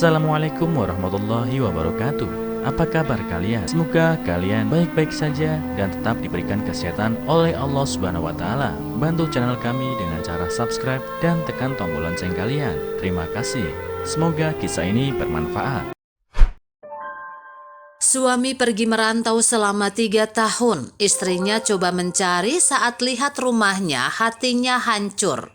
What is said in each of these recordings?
Assalamualaikum warahmatullahi wabarakatuh. Apa kabar kalian? Semoga kalian baik-baik saja dan tetap diberikan kesehatan oleh Allah Subhanahu wa taala. Bantu channel kami dengan cara subscribe dan tekan tombol lonceng kalian. Terima kasih. Semoga kisah ini bermanfaat. Suami pergi merantau selama 3 tahun. Istrinya coba mencari, saat lihat rumahnya, hatinya hancur.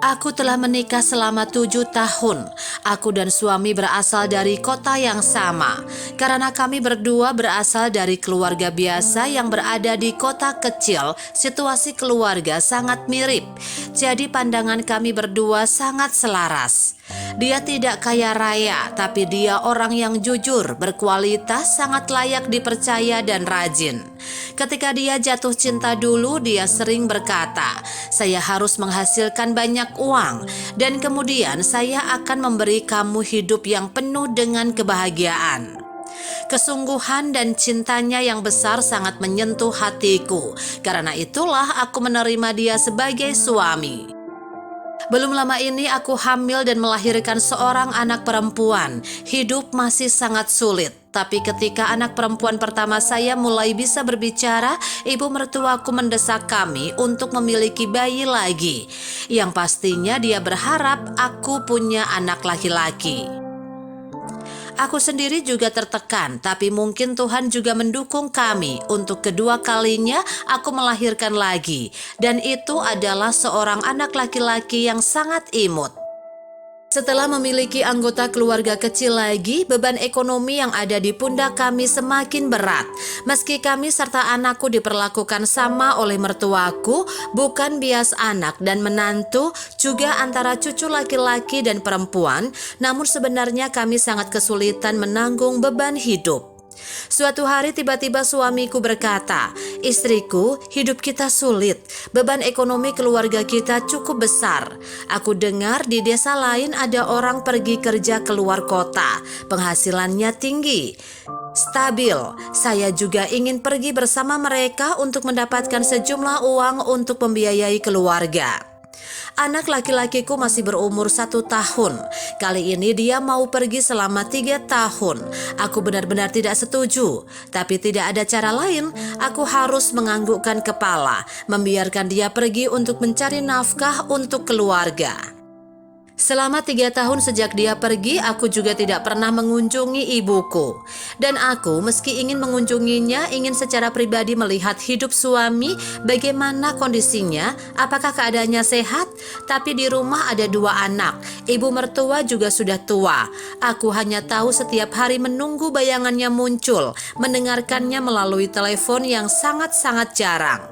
Aku telah menikah selama 7 tahun. Aku dan suami berasal dari kota yang sama. Karena kami berdua berasal dari keluarga biasa yang berada di kota kecil, situasi keluarga sangat mirip. Jadi pandangan kami berdua sangat selaras. Dia tidak kaya raya, tapi dia orang yang jujur, berkualitas, sangat layak dipercaya dan rajin. Ketika dia jatuh cinta dulu, dia sering berkata, "Saya harus menghasilkan banyak uang, dan kemudian saya akan memberi kamu hidup yang penuh dengan kebahagiaan." Kesungguhan dan cintanya yang besar sangat menyentuh hatiku. Karena itulah aku menerima dia sebagai suami. Belum lama ini aku hamil dan melahirkan seorang anak perempuan. Hidup masih sangat sulit. Tapi ketika anak perempuan pertama saya mulai bisa berbicara, ibu mertuaku mendesak kami untuk memiliki bayi lagi. Yang pastinya dia berharap aku punya anak laki-laki. Aku sendiri juga tertekan, tapi mungkin Tuhan juga mendukung kami. Untuk kedua kalinya aku melahirkan lagi, dan itu adalah seorang anak laki-laki yang sangat imut. Setelah memiliki anggota keluarga kecil lagi, beban ekonomi yang ada di pundak kami semakin berat. Meski kami serta anakku diperlakukan sama oleh mertuaku, bukan bias anak dan menantu, juga antara cucu laki-laki dan perempuan, namun sebenarnya kami sangat kesulitan menanggung beban hidup. Suatu hari tiba-tiba suamiku berkata, "Istriku, hidup kita sulit. Beban ekonomi keluarga kita cukup besar. Aku dengar di desa lain ada orang pergi kerja keluar kota. Penghasilannya tinggi, stabil. Saya juga ingin pergi bersama mereka untuk mendapatkan sejumlah uang untuk membiayai keluarga." Anak laki-lakiku masih berumur 1 tahun. Kali ini dia mau pergi selama 3 tahun. Aku benar-benar tidak setuju. Tapi tidak ada cara lain. Aku harus menganggukkan kepala, membiarkan dia pergi untuk mencari nafkah untuk keluarga. Selama 3 tahun sejak dia pergi, aku juga tidak pernah mengunjungi ibuku. Dan aku meski ingin mengunjunginya, ingin secara pribadi melihat hidup suami, bagaimana kondisinya, apakah keadaannya sehat. Tapi di rumah ada 2 anak, ibu mertua juga sudah tua. Aku hanya tahu setiap hari menunggu bayangannya muncul, mendengarkannya melalui telepon yang sangat-sangat jarang.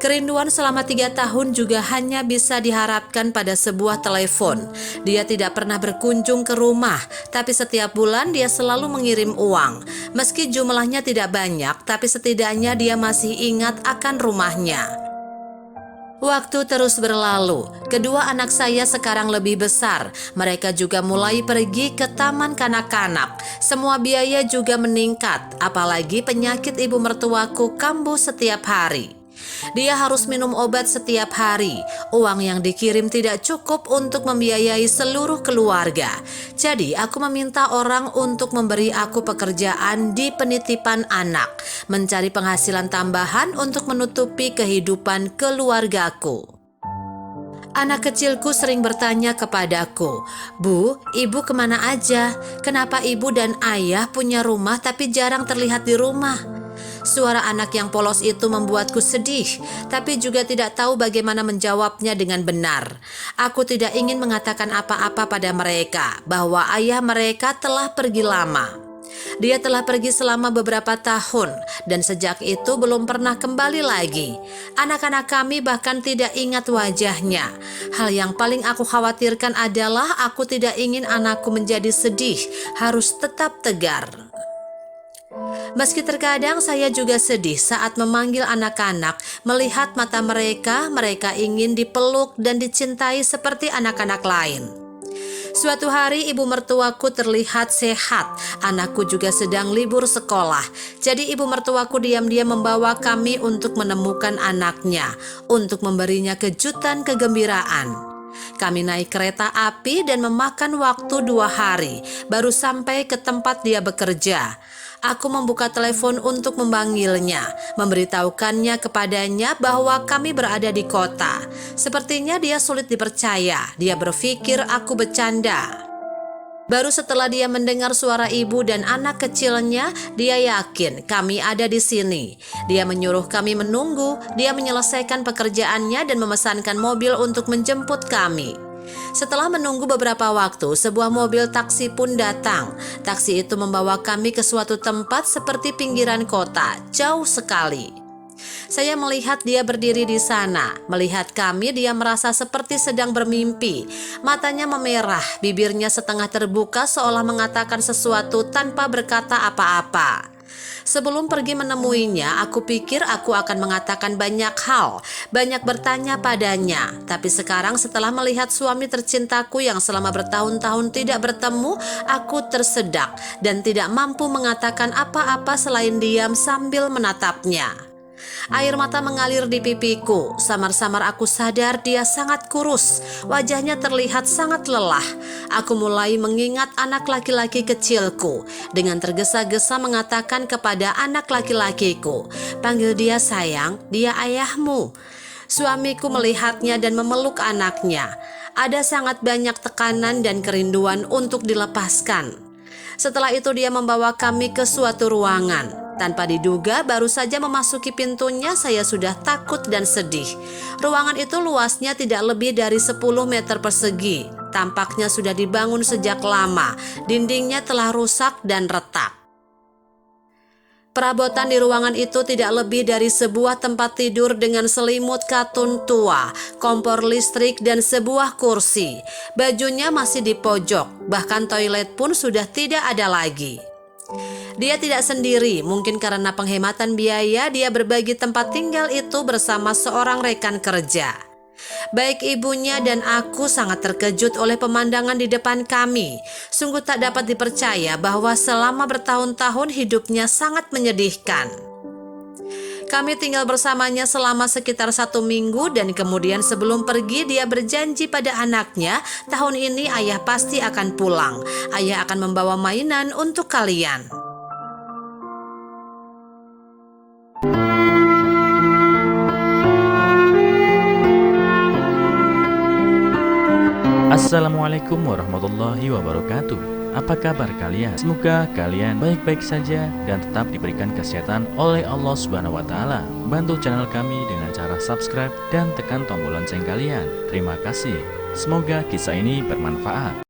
Kerinduan selama 3 tahun juga hanya bisa diharapkan pada sebuah telepon. Dia tidak pernah berkunjung ke rumah, tapi setiap bulan dia selalu mengirim uang. Meski jumlahnya tidak banyak, tapi setidaknya dia masih ingat akan rumahnya. Waktu terus berlalu, kedua anak saya sekarang lebih besar. Mereka juga mulai pergi ke taman kanak-kanak. Semua biaya juga meningkat, apalagi penyakit ibu mertuaku kambuh setiap hari. Dia harus minum obat setiap hari. Uang yang dikirim tidak cukup untuk membiayai seluruh keluarga. Jadi aku meminta orang untuk memberi aku pekerjaan di penitipan anak, mencari penghasilan tambahan untuk menutupi kehidupan keluargaku. Anak kecilku sering bertanya kepadaku, "Bu, ibu kemana aja? Kenapa ibu dan ayah punya rumah tapi jarang terlihat di rumah?" Suara anak yang polos itu membuatku sedih, tapi juga tidak tahu bagaimana menjawabnya dengan benar. Aku tidak ingin mengatakan apa-apa pada mereka, bahwa ayah mereka telah pergi lama. Dia telah pergi selama beberapa tahun, dan sejak itu belum pernah kembali lagi. Anak-anak kami bahkan tidak ingat wajahnya. Hal yang paling aku khawatirkan adalah aku tidak ingin anakku menjadi sedih, harus tetap tegar. Meski terkadang saya juga sedih saat memanggil anak-anak, melihat mata mereka, mereka ingin dipeluk dan dicintai seperti anak-anak lain. Suatu hari ibu mertuaku terlihat sehat, anakku juga sedang libur sekolah. Jadi ibu mertuaku diam-diam membawa kami untuk menemukan anaknya, untuk memberinya kejutan kegembiraan. Kami naik kereta api dan memakan waktu 2 hari, baru sampai ke tempat dia bekerja. Aku membuka telepon untuk memanggilnya, memberitahukannya kepadanya bahwa kami berada di kota. Sepertinya dia sulit dipercaya, dia berpikir aku bercanda. Baru setelah dia mendengar suara ibu dan anak kecilnya, dia yakin kami ada di sini. Dia menyuruh kami menunggu, dia menyelesaikan pekerjaannya dan memesankan mobil untuk menjemput kami. Setelah menunggu beberapa waktu, sebuah mobil taksi pun datang. Taksi itu membawa kami ke suatu tempat seperti pinggiran kota, jauh sekali. Saya melihat dia berdiri di sana. Melihat kami, dia merasa seperti sedang bermimpi. Matanya memerah, bibirnya setengah terbuka seolah mengatakan sesuatu tanpa berkata apa-apa. Sebelum pergi menemuinya, aku pikir aku akan mengatakan banyak hal, banyak bertanya padanya. Tapi sekarang setelah melihat suami tercintaku yang selama bertahun-tahun tidak bertemu, aku tersedak dan tidak mampu mengatakan apa-apa selain diam sambil menatapnya. Air mata mengalir di pipiku. Samar-samar aku sadar dia sangat kurus. Wajahnya terlihat sangat lelah. Aku mulai mengingat anak laki-laki kecilku. Dengan tergesa-gesa mengatakan kepada anak laki-lakiku, "Panggil dia sayang, dia ayahmu." Suamiku melihatnya dan memeluk anaknya. Ada sangat banyak tekanan dan kerinduan untuk dilepaskan. Setelah itu dia membawa kami ke suatu ruangan. Tanpa diduga, baru saja memasuki pintunya saya sudah takut dan sedih. Ruangan itu luasnya tidak lebih dari 10 meter persegi. Tampaknya sudah dibangun sejak lama. Dindingnya telah rusak dan retak. Perabotan di ruangan itu tidak lebih dari sebuah tempat tidur dengan selimut katun tua, kompor listrik, dan sebuah kursi. Bajunya masih di pojok, bahkan toilet pun sudah tidak ada lagi. Dia tidak sendiri, mungkin karena penghematan biaya dia berbagi tempat tinggal itu bersama seorang rekan kerja. Baik ibunya dan aku sangat terkejut oleh pemandangan di depan kami. Sungguh tak dapat dipercaya bahwa selama bertahun-tahun hidupnya sangat menyedihkan. Kami tinggal bersamanya selama sekitar 1 minggu dan kemudian sebelum pergi dia berjanji pada anaknya, tahun ini ayah pasti akan pulang. Ayah akan membawa mainan untuk kalian. Assalamualaikum warahmatullahi wabarakatuh. Apa kabar kalian? Semoga kalian baik-baik saja dan tetap diberikan kesehatan oleh Allah Subhanahu wa taala. Bantu channel kami dengan cara subscribe dan tekan tombol lonceng kalian. Terima kasih. Semoga kisah ini bermanfaat.